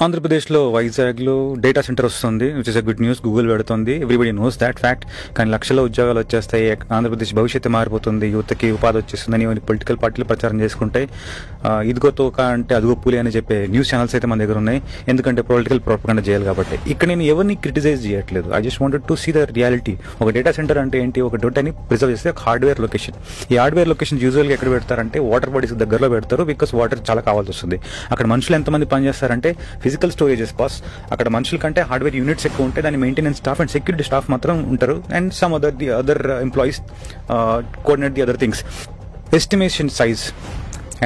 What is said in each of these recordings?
ఆంధ్రప్రదేశ్లో వైజాగ్లో data centre వస్తుంది, which is a good news. Google పెడుతుంది, ఎవ్రీబడి నోస్ దాట్ ఫ్యాక్ట్. కానీ లక్షల ఉద్యోగాలు వచ్చేస్తాయి, ఆంధ్రప్రదేశ్ భవిష్యత్తు మారిపోతుంది, యువతకి ఉపాధి వచ్చేస్తుందని పొలిటికల్ పార్టీలు ప్రచారం చేసుకుంటాయి. ఇదిగో తోక అంటే అదిగో పూలి అని చెప్పే న్యూస్ ఛానల్స్ అయితే మన దగ్గర ఉన్నాయి. ఎందుకంటే పొలిటికల్ ప్రొపగండా చేయాలి కాబట్టి. ఇక్కడ నేను ఎవరిని క్రిటిసైజ్ చేయట్లేదు. I just wanted to see the reality. ఒక డేటా సెంటర్ అంటే ఏంటి? ఒక డేటాని ప్రిజర్వ్ చేస్తే ఒక హార్డ్వేర్ లొకేషన్. ఈ హార్డ్వేర్ లొకేషన్ యూజువల్గా ఎక్కడ పెడతారంటే వాటర్ బాడీస్ దగ్గరలో పెడతారు, బికాస్ వాటర్ చాలా కావాల్సి వస్తుంది. అక్కడ మనుషులు ఎంతమంది పనిచేస్తారంటే ఫిజికల్ స్టోరేజెస్ కాస్ట్, అక్కడ మనుషుల కంటే హార్డ్వేర్ యూనిట్స్ ఎక్కువ ఉంటాయి, దాని maintenance staff and security staff మాత్రం ఉంటారు. And some other employees coordinate the other things. Estimation size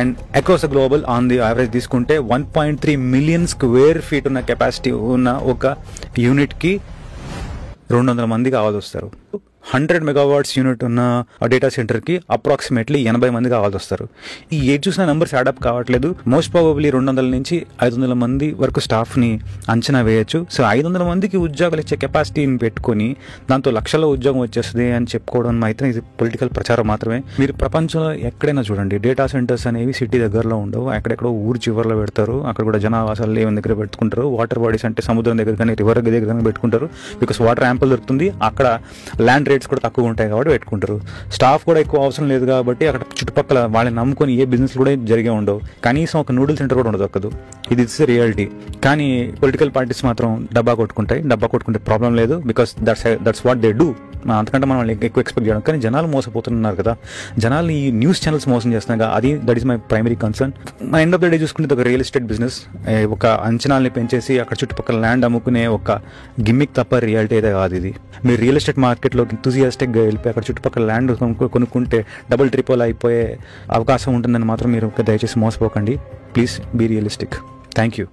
and across the global on the average తీసుకుంటే 1.3 మిలియన్ స్క్వేర్ ఫీట్ ఉన్న కెపాసిటీ ఉన్న ఒక యూనిట్కి 200 మంది కావాల్సి వస్తారు. 100 మెగావాట్స్ యూనిట్ ఉన్న డేటా సెంటర్కి అప్రాక్సిమేట్లీ 80 మంది కావాల్సి వస్తారు. ఈ ఏది చూసిన నెంబర్స్ యాడప్ కావట్లేదు. మోస్ట్ ప్రాబబ్లీ 200 నుంచి 500 మంది వరకు స్టాఫ్ని అంచనా వేయచ్చు. సో 500 మందికి ఉద్యోగాలు ఇచ్చే కెపాసిటీని పెట్టుకొని దాంతో లక్షల ఉద్యోగం వచ్చేస్తుంది అని చెప్పుకోవడం అయితే ఇది పొలిటికల్ ప్రచారం మాత్రమే. మీరు ప్రపంచంలో ఎక్కడైనా చూడండి, డేటా సెంటర్స్ అనేవి సిటీ దగ్గరలో ఉండవు, ఎక్కడెక్కడో ఊరు చివరిలో పెడతారు. అక్కడ కూడా జనావాసాలు లేవని దగ్గర పెట్టుకుంటారు. వాటర్ బాడీస్ అంటే సముద్రం దగ్గర కానీ రివర్ దగ్గర కానీ పెట్టుకుంటారు, బికాస్ వాటర్ యాంపుల్ దొరుకుతుంది. అక్కడ ల్యాండ్ రేట్స్ కూడా తక్కువ ఉంటాయి కాబట్టి పెట్టుకుంటారు. స్టాఫ్ కూడా ఎక్కువ అవసరం లేదు కాబట్టి అక్కడ చుట్టుపక్కల వాళ్ళని నమ్ముకొని ఏ బిజినెస్ కూడా జరిగే ఉండవు. కనీసం ఒక నూడిల్ సెంటర్ కూడా ఉండదు. ఇది ఇట్స్ రియాలిటీ. కానీ పొలిటికల్ పార్టీస్ మాత్రం డబ్బా కొట్టుకుంటే ప్రాబ్లం లేదు, because that's what they do. అంతకంటే మనం ఎక్కువ ఎక్స్పెక్ట్ చేయడం. కానీ జనాలు మోసపోతున్నారు కదా, జనాలు ఈ న్యూస్ ఛానల్స్ మోసం చేస్తున్నారు కదా, అది that is my primary concern. End of the day చూసుకుంటే ఒక రియల్ ఎస్టేట్ బిజినెస్, ఒక అంచనాల్ని పెంచేసి అక్కడ చుట్టుపక్కల ల్యాండ్ అమ్ముకునే ఒక గిమ్మిక్ తప్ప రియాలిటీ అయితే కాదు ఇది. మీరు రియల్ ఎస్టేట్ మార్కెట్లో ఎంతూజియాస్టిక్గా వెళ్ళిపోయి అక్కడ చుట్టుపక్కల ల్యాండ్ కొనుక్కుంటే డబుల్ ట్రిపుల్ అయిపోయే అవకాశం ఉంటుందని మాత్రం మీరు దయచేసి మోసపోకండి. Please be realistic. Thank you.